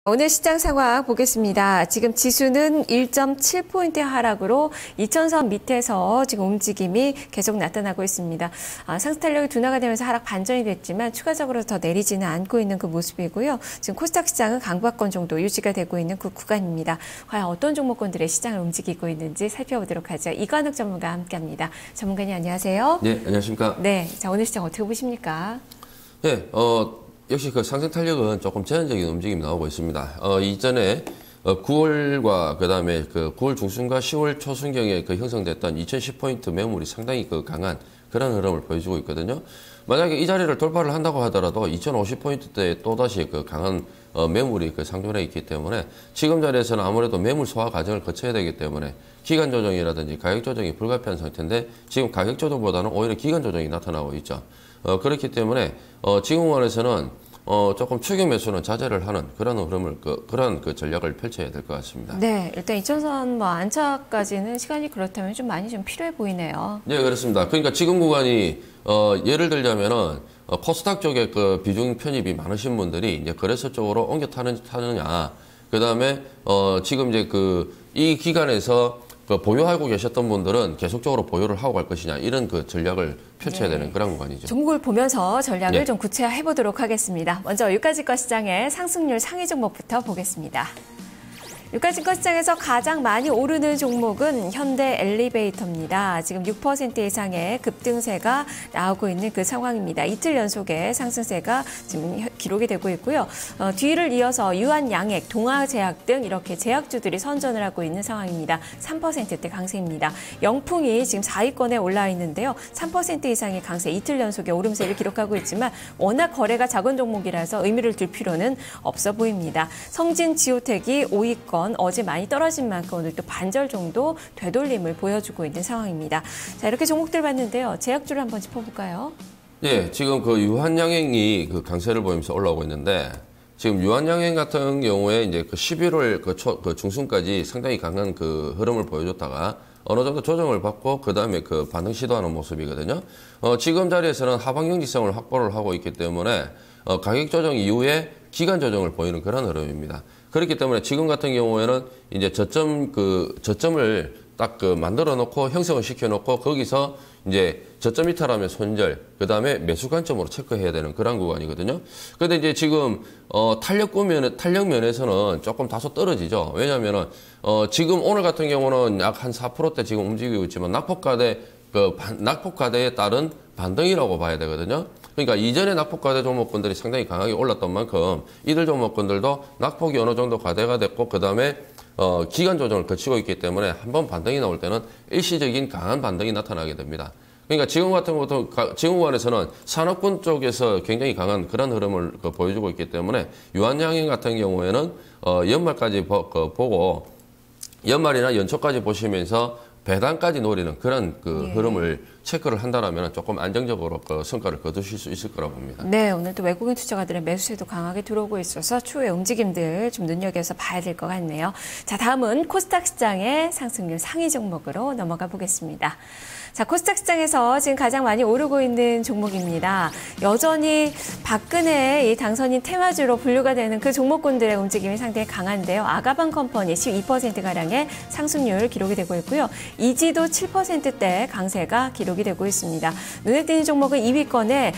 오늘 시장 상황 보겠습니다. 지금 지수는 1.7포인트 하락으로 2000선 밑에서 지금 움직임이 계속 나타나고 있습니다. 상승 탄력이 둔화가 되면서 하락 반전이 됐지만 추가적으로 더 내리지는 않고 있는 그 모습이고요. 지금 코스닥 시장은 강보합권 정도 유지가 되고 있는 그 구간입니다. 과연 어떤 종목군들의 시장을 움직이고 있는지 살펴보도록 하죠. 이관욱 전문가와 함께합니다. 전문가님 안녕하세요. 네, 안녕하십니까. 네, 자 오늘 시장 어떻게 보십니까? 네, 역시 그 상승 탄력은 조금 제한적인 움직임이 나오고 있습니다. 이전에 9월과 그다음에 그 9월 중순과 10월 초순경에 그 형성됐던 2010포인트 매물이 상당히 그 강한 그런 흐름을 보여주고 있거든요. 만약에 이 자리를 돌파를 한다고 하더라도 2050포인트대에 또다시 그 강한 매물이 그 상존해 있기 때문에 지금 자리에서는 아무래도 매물 소화 과정을 거쳐야 되기 때문에 기간 조정이라든지 가격 조정이 불가피한 상태인데 지금 가격 조정보다는 오히려 기간 조정이 나타나고 있죠. 그렇기 때문에 지금 구간에서는 조금 추격 매수는 자제를 하는 그런 흐름을 그런 전략을 펼쳐야 될 것 같습니다. 네, 일단 2000선 안착까지는 시간이 그렇다면 좀 많이 좀 필요해 보이네요. 네, 그렇습니다. 그러니까 지금 구간이 예를 들자면은 코스닥 쪽에 그 비중 편입이 많으신 분들이 이제 거래소 쪽으로 옮겨 타느냐, 그다음에 지금 이제 이 기간에서 보유하고 계셨던 분들은 계속적으로 보유를 하고 갈 것이냐, 이런 그 전략을 펼쳐야 되는 그런 구간이죠. 종목을 보면서 전략을 좀 구체화해 보도록 하겠습니다. 먼저 유가증권 시장의 상승률 상위 종목부터 보겠습니다. 유가증권 시장에서 가장 많이 오르는 종목은 현대 엘리베이터입니다. 지금 6% 이상의 급등세가 나오고 있는 그 상황입니다. 이틀 연속의 상승세가 지금 기록이 되고 있고요. 뒤를 이어서 유한양액, 동아제약 등 이렇게 제약주들이 선전을 하고 있는 상황입니다. 3%대 강세입니다. 영풍이 지금 4위권에 올라와 있는데요. 3% 이상의 강세, 이틀 연속의 오름세를 기록하고 있지만 워낙 거래가 작은 종목이라서 의미를 둘 필요는 없어 보입니다. 성진지오텍이 5위권, 어제 많이 떨어진 만큼 오늘 또 반절 정도 되돌림을 보여주고 있는 상황입니다. 자, 이렇게 종목들 봤는데요. 제약주를 한번 짚어볼까요? 예, 지금 그 유한양행이 그 강세를 보이면서 올라오고 있는데, 지금 유한양행 같은 경우에 이제 그 11월 그 중순까지 상당히 강한 그 흐름을 보여줬다가 어느 정도 조정을 받고 그 다음에 그 반등 시도하는 모습이거든요. 지금 자리에서는 하방 형지성을 확보를 하고 있기 때문에 가격 조정 이후에 기간 조정을 보이는 그런 흐름입니다. 그렇기 때문에 지금 같은 경우에는 이제 저점을 딱 만들어 놓고 형성을 시켜 놓고 거기서 이제 저점 이탈하면 손절, 그 다음에 매수 관점으로 체크해야 되는 그런 구간이거든요. 근데 이제 지금 탄력 면에서는 조금 다소 떨어지죠. 왜냐면은 지금 오늘 같은 경우는 약 한 4%대 지금 움직이고 있지만 낙폭과대에 따른 반등이라고 봐야 되거든요. 그러니까 이전에 낙폭과대 종목군들이 상당히 강하게 올랐던 만큼 이들 종목군들도 낙폭이 어느 정도 과대가 됐고 그 다음에 기간 조정을 거치고 있기 때문에 한번 반등이 나올 때는 일시적인 강한 반등이 나타나게 됩니다. 그러니까 지금 같은 것도 지금 구간에서는 산업군 쪽에서 굉장히 강한 그런 흐름을 보여주고 있기 때문에 유한양행 같은 경우에는 연말까지 보고 연말이나 연초까지 보시면서 배당까지 노리는 그런 흐름을 체크를 한다면 조금 안정적으로 성과를 거두실 수 있을 거라고 봅니다. 네, 오늘 또 외국인 투자가들의 매수세도 강하게 들어오고 있어서 추후의 움직임들 좀 눈여겨서 봐야 될 것 같네요. 자, 다음은 코스닥 시장의 상승률 상위 종목으로 넘어가 보겠습니다. 자, 코스닥 시장에서 지금 가장 많이 오르고 있는 종목입니다. 여전히 박근혜 이 당선인 테마주로 분류가 되는 그 종목군들의 움직임이 상당히 강한데요. 아가방 컴퍼니 12%가량의 상승률 기록이 되고 있고요. 이지도 7%대 강세가 기록이 되고 있습니다. 눈에 띄는 종목은 2위권에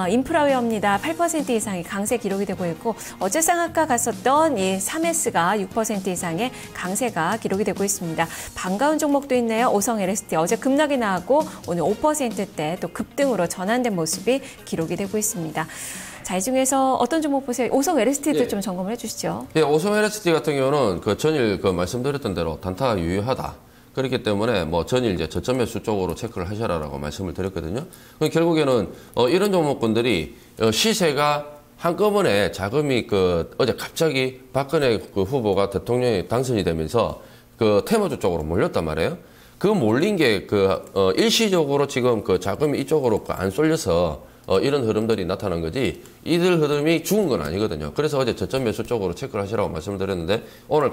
인프라웨어입니다. 8% 이상의 강세 기록이 되고 있고 어제 쌍아까 갔었던 이 3S가 6% 이상의 강세가 기록이 되고 있습니다. 반가운 종목도 있네요. 오성 LST 어제 급락이 나왔고 오늘 5%대 또 급등으로 전환된 모습이 기록이 되고 있습니다. 자, 이 중에서 어떤 종목 보세요? 오성 LST도 좀 점검을 해주시죠. 예, 오성 LST 같은 경우는 전일 말씀드렸던 대로 단타가 유효하다. 그렇기 때문에 전일 이제 저점 매수 쪽으로 체크를 하셔라라고 말씀을 드렸거든요. 결국에는 이런 종목군들이 시세가 한꺼번에 자금이 어제 갑자기 박근혜 후보가 대통령에 당선이 되면서 테마주 쪽으로 몰렸단 말이에요. 그 몰린 게 일시적으로 지금 자금이 이쪽으로 안 쏠려서 이런 흐름들이 나타난 거지 이들 흐름이 죽은 건 아니거든요. 그래서 어제 저점 매수 쪽으로 체크를 하시라고 말씀을 드렸는데 오늘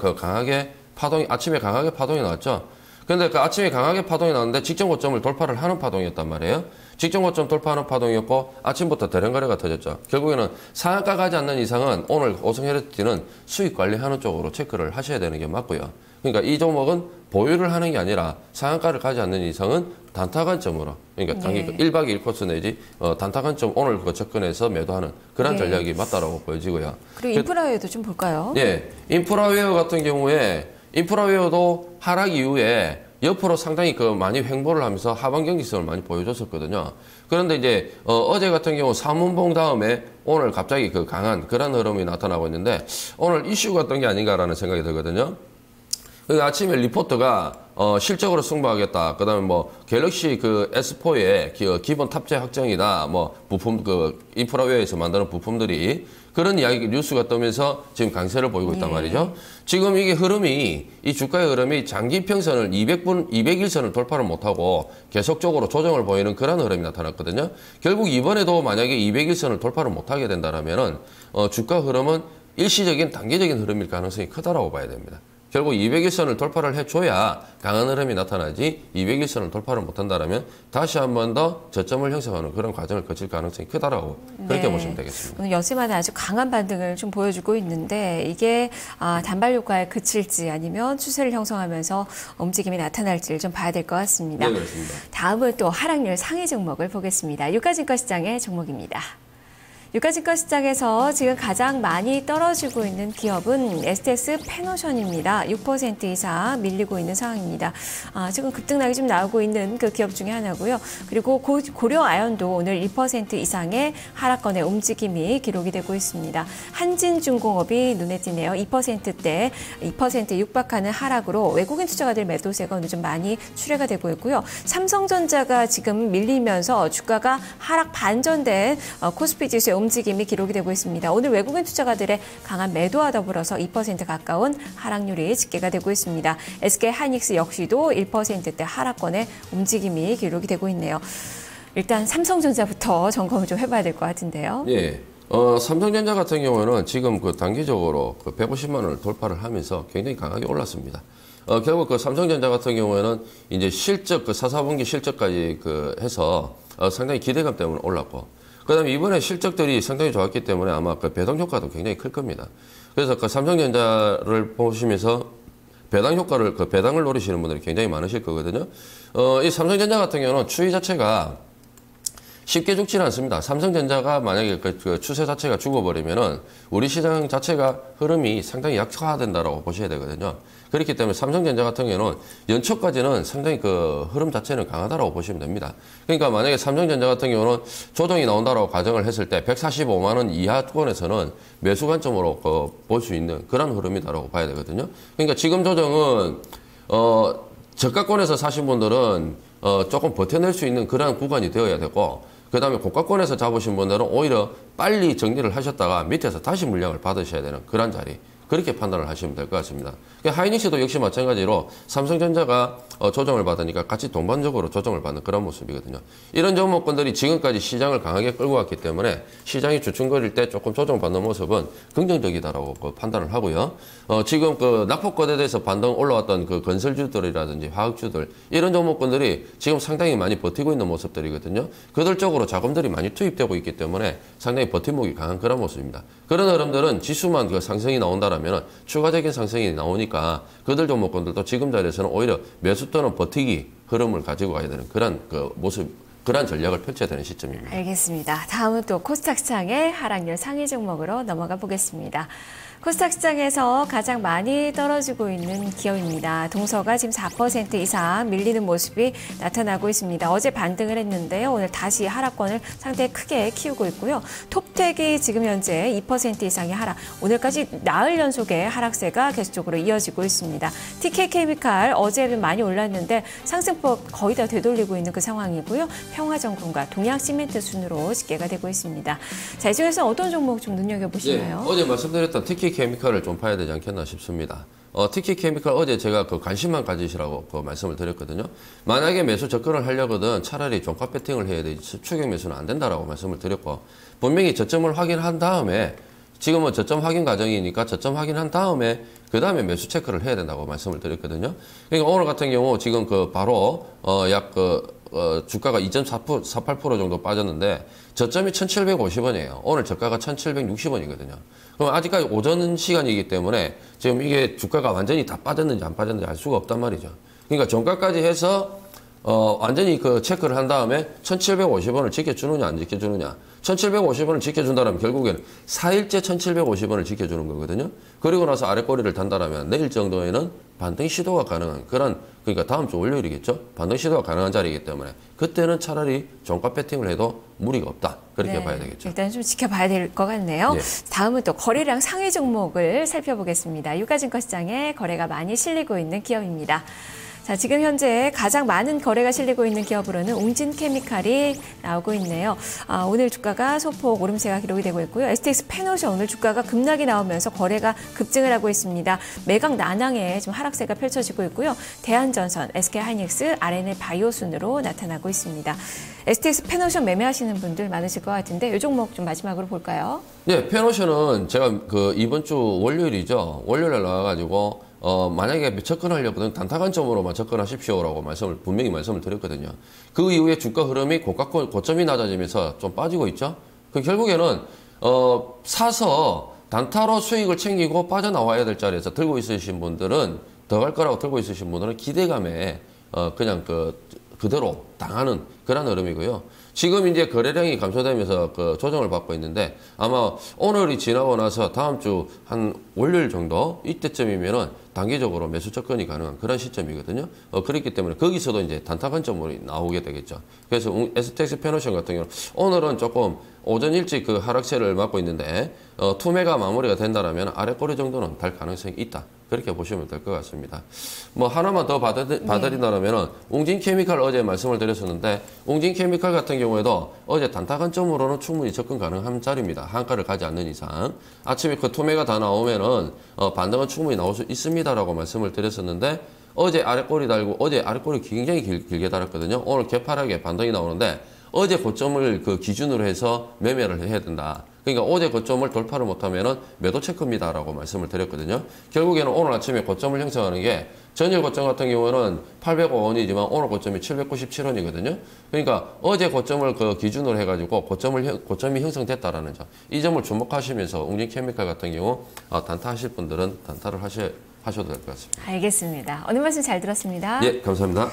아침에 강하게 파동이 나왔죠. 근데 아침에 강하게 파동이 나왔는데 직전 고점을 돌파를 하는 파동이었단 말이에요. 직전 고점 돌파하는 파동이었고 아침부터 대량 거래가 터졌죠. 결국에는 상한가 가지 않는 이상은 오늘 오성헤리티는 수익 관리하는 쪽으로 체크를 하셔야 되는 게 맞고요. 그러니까 이 종목은 보유를 하는 게 아니라 상한가를 가지 않는 이상은 단타 관점으로, 그러니까 단기 1박 2일 코스 내지 단타 관점 오늘 그 접근해서 매도하는 그런 전략이 맞다라고 보여지고요. 그리고 인프라웨어도 좀 볼까요? 네, 인프라웨어 같은 경우에 인프라웨어도 하락 이후에 옆으로 상당히 많이 횡보를 하면서 하방 경직성을 많이 보여줬었거든요. 그런데 이제 어제 같은 경우 삼운봉 다음에 오늘 갑자기 강한 그런 흐름이 나타나고 있는데 오늘 이슈가 어떤 게 아닌가라는 생각이 들거든요. 아침에 리포트가 실적으로 승부하겠다. 그다음에 뭐 갤럭시 S4의 기본 탑재 확정이다. 뭐 부품 인프라웨어에서 만드는 부품들이 그런 이야기 뉴스가 뜨면서 지금 강세를 보이고 있단 말이죠. 지금 이게 흐름이 이 주가의 흐름이 장기 평선을 200일선을 돌파를 못하고 계속적으로 조정을 보이는 그런 흐름이 나타났거든요. 결국 이번에도 만약에 200일선을 돌파를 못하게 된다라면은 주가 흐름은 일시적인 단기적인 흐름일 가능성이 크다라고 봐야 됩니다. 결국 200일선을 돌파를 해줘야 강한 흐름이 나타나지 200일선을 돌파를 못한다면 다시 한 번 더 저점을 형성하는 그런 과정을 거칠 가능성이 크다라고 그렇게 보시면 되겠습니다. 오늘 연세만에 아주 강한 반등을 좀 보여주고 있는데 이게 단발 효과에 그칠지 아니면 추세를 형성하면서 움직임이 나타날지를 좀 봐야 될 것 같습니다. 네, 그렇습니다. 다음은 또 하락률 상위 종목을 보겠습니다. 유가증권시장의 종목입니다. 유가증권 시장에서 지금 가장 많이 떨어지고 있는 기업은 STS 페노션입니다. 6% 이상 밀리고 있는 상황입니다. 지금 급등락이 좀 나오고 있는 그 기업 중에 하나고요. 그리고 고려 아연도 오늘 1% 이상의 하락권의 움직임이 기록이 되고 있습니다. 한진중공업이 눈에 띄네요. 2%대 2% 육박하는 하락으로 외국인 투자가들 매도세가 오늘 좀 많이 출회가 되고 있고요. 삼성전자가 지금 밀리면서 주가가 하락 반전된 코스피 지수의 움직임이 기록이 되고 있습니다. 오늘 외국인 투자가들의 강한 매도와 더불어서 2% 가까운 하락률이 집계가 되고 있습니다. SK하이닉스 역시도 1%대 하락권의 움직임이 기록이 되고 있네요. 일단 삼성전자부터 점검을 좀 해봐야 될 것 같은데요. 예. 삼성전자 같은 경우는 지금 단기적으로 150만 원을 돌파를 하면서 굉장히 강하게 올랐습니다. 결국 삼성전자 같은 경우에는 이제 실적, 4, 4분기 실적까지 해서 상당히 기대감 때문에 올랐고, 그 다음에 이번에 실적들이 상당히 좋았기 때문에 아마 배당 효과도 굉장히 클 겁니다. 그래서 삼성전자를 보시면서 배당 효과를, 배당을 노리시는 분들이 굉장히 많으실 거거든요. 이 삼성전자 같은 경우는 추이 자체가 쉽게 죽지는 않습니다. 삼성전자가 만약에 그 추세 자체가 죽어버리면은 우리 시장 자체가 흐름이 상당히 약화된다라고 보셔야 되거든요. 그렇기 때문에 삼성전자 같은 경우는 연초까지는 상당히 흐름 자체는 강하다라고 보시면 됩니다. 그러니까 만약에 삼성전자 같은 경우는 조정이 나온다라고 가정을 했을 때 145만 원 이하권에서는 매수 관점으로 볼 수 있는 그런 흐름이다라고 봐야 되거든요. 그러니까 지금 조정은 저가권에서 사신 분들은 조금 버텨낼 수 있는 그런 구간이 되어야 되고, 그 다음에 고가권에서 잡으신 분들은 오히려 빨리 정리를 하셨다가 밑에서 다시 물량을 받으셔야 되는 그런 자리, 그렇게 판단을 하시면 될 것 같습니다. 하이닉스도 역시 마찬가지로 삼성전자가 조정을 받으니까 같이 동반적으로 조정을 받는 그런 모습이거든요. 이런 종목군들이 지금까지 시장을 강하게 끌고 왔기 때문에 시장이 주춤거릴 때 조금 조정받는 모습은 긍정적이다라고 판단을 하고요. 지금 낙폭거대에서 반등 올라왔던 건설주들이라든지 화학주들, 이런 종목군들이 지금 상당히 많이 버티고 있는 모습들이거든요. 그들 쪽으로 자금들이 많이 투입되고 있기 때문에 상당히 버팀목이 강한 그런 모습입니다. 그런 흐름들은 지수만 상승이 나온다라면 추가적인 상승이 나오니까 그들 종목군들도 지금 자리에서는 오히려 매수 또는 버티기 흐름을 가지고 가야 되는 그런 모습, 그런 전략을 펼쳐야 되는 시점입니다. 알겠습니다. 다음은 또 코스닥 시장의 하락률 상위 종목으로 넘어가 보겠습니다. 코스닥 시장에서 가장 많이 떨어지고 있는 기업입니다. 동서가 지금 4% 이상 밀리는 모습이 나타나고 있습니다. 어제 반등을 했는데요. 오늘 다시 하락권을 상당히 크게 키우고 있고요. 톱텍이 지금 현재 2% 이상의 하락, 오늘까지 나흘 연속의 하락세가 계속적으로 이어지고 있습니다. TK케미칼 어제는 많이 올랐는데 상승폭 거의 다 되돌리고 있는 그 상황이고요. 평화정군과 동양시멘트 순으로 집계가 되고 있습니다. 자, 이 중에서 어떤 종목 좀 눈여겨보시나요? 네, 어제 말씀드렸던 TK케미칼을 좀 봐야 되지 않겠나 싶습니다. TK케미칼 어제 제가 관심만 가지시라고 말씀을 드렸거든요. 만약에 매수 접근을 하려거든 차라리 종가 배팅을 해야 되지 추격 매수는 안 된다라고 말씀을 드렸고, 분명히 저점을 확인한 다음에, 지금은 저점 확인 과정이니까 저점 확인한 다음에 그 다음에 매수 체크를 해야 된다고 말씀을 드렸거든요. 그러니까 오늘 같은 경우 지금 바로 약 주가가 2.48% 정도 빠졌는데 저점이 1,750원이에요. 오늘 저가가 1,760원이거든요. 그럼 아직까지 오전 시간이기 때문에 지금 이게 주가가 완전히 다 빠졌는지 안 빠졌는지 알 수가 없단 말이죠. 그러니까 종가까지 해서 완전히 그 체크를 한 다음에 1,750원을 지켜주느냐 안 지켜주느냐. 1,750원을 지켜준다면 결국에는 4일째 1,750원을 지켜주는 거거든요. 그리고 나서 아랫꼬리를 단다라면 내일 정도에는 반등 시도가 가능한 그러니까 다음 주 월요일이겠죠. 반등 시도가 가능한 자리이기 때문에 그때는 차라리 종가 배팅을 해도 무리가 없다. 그렇게 네, 봐야 되겠죠. 일단 좀 지켜봐야 될 것 같네요. 예. 다음은 또 거래량 상위 종목을 살펴보겠습니다. 유가증권 시장에 거래가 많이 실리고 있는 기업입니다. 자, 지금 현재 가장 많은 거래가 실리고 있는 기업으로는 웅진케미칼이 나오고 있네요. 오늘 주가가 소폭 오름세가 기록이 되고 있고요. STX 페노션 오늘 주가가 급락이 나오면서 거래가 급증을 하고 있습니다. 매각 난항에 좀 하락세가 펼쳐지고 있고요. 대한전선, SK하이닉스, RNL 바이오 순으로 나타나고 있습니다. STX 페노션 매매하시는 분들 많으실 것 같은데 이 종목 좀 마지막으로 볼까요? 네, 페노션은 제가 이번 주 월요일이죠. 월요일에 나와가지고 만약에 접근하려면 단타 관점으로만 접근하십시오라고 분명히 말씀을 드렸거든요. 그 이후에 주가 흐름이 고점이 낮아지면서 좀 빠지고 있죠. 결국에는 사서 단타로 수익을 챙기고 빠져나와야 될 자리에서 들고 있으신 분들은 더 갈 거라고 들고 있으신 분들은 기대감에 그냥 그대로 당하는 그런 흐름이고요. 지금 이제 거래량이 감소되면서 조정을 받고 있는데 아마 오늘이 지나고 나서 다음 주 한 월요일 정도 이때쯤이면은 단기적으로 매수 접근이 가능한 그런 시점이거든요. 그렇기 때문에 거기서도 이제 단타 관점으로 나오게 되겠죠. 그래서 STX 페노션 같은 경우는 오늘은 조금 오전 일찍 하락세를 맞고 있는데 투매가 마무리가 된다라면 아랫꼬리 정도는 달 가능성이 있다. 그렇게 보시면 될 것 같습니다. 하나만 더 봐드린다면 웅진케미칼 어제 말씀을 드렸었는데 웅진케미칼 같은 경우에도 어제 단타 관점으로는 충분히 접근 가능한 자리입니다. 한가를 가지 않는 이상. 아침에 투매가 다 나오면은 반등은 충분히 나올 수 있습니다라고 말씀을 드렸었는데 어제 아랫꼬리 달고 어제 아랫꼬리 굉장히 길게 달았거든요. 오늘 개파락에 반등이 나오는데 어제 고점을 기준으로 해서 매매를 해야 된다. 그러니까 어제 고점을 돌파를 못하면은 매도 체크입니다라고 말씀을 드렸거든요. 결국에는 오늘 아침에 고점을 형성하는 게 전일 고점 같은 경우는 805원이지만 오늘 고점이 797원이거든요. 그러니까 어제 고점을 기준으로 해가지고 고점이 형성됐다라는 점. 이 점을 주목하시면서 웅진케미칼 같은 경우 단타하실 분들은 단타를 하셔도 될 것 같습니다. 알겠습니다. 오늘 말씀 잘 들었습니다. 예, 감사합니다.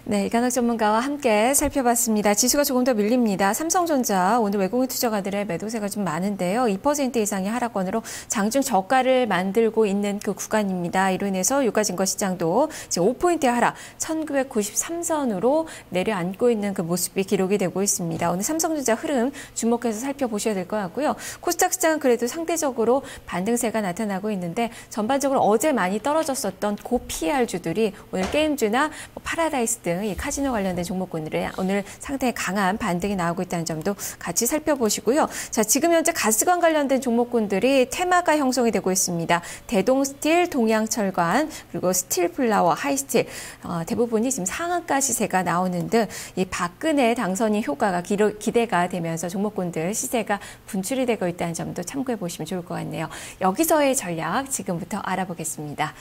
네, 이간학 전문가와 함께 살펴봤습니다. 지수가 조금 더 밀립니다. 삼성전자 오늘 외국인 투자가들의 매도세가 좀 많은데요. 2% 이상의 하락권으로 장중 저가를 만들고 있는 그 구간입니다. 이로 인해서 유가증권 시장도 지금 5포인트의 하락 1993선으로 내려앉고 있는 그 모습이 기록이 되고 있습니다. 오늘 삼성전자 흐름 주목해서 살펴보셔야 될 것 같고요. 코스닥 시장은 그래도 상대적으로 반등세가 나타나고 있는데 전반적으로 어제 많이 떨어졌었던 고 PR주들이 오늘 게임주나 파라다이스 등 이 카지노 관련된 종목군들의 오늘 상당히 강한 반등이 나오고 있다는 점도 같이 살펴보시고요. 자, 지금 현재 가스관 관련된 종목군들이 테마가 형성이 되고 있습니다. 대동스틸, 동양철관, 그리고 스틸플라워, 하이스틸 대부분이 지금 상한가 시세가 나오는 등 이 박근혜 당선인 효과가 기대가 되면서 종목군들 시세가 분출이 되고 있다는 점도 참고해 보시면 좋을 것 같네요. 여기서의 전략 지금부터 알아보겠습니다.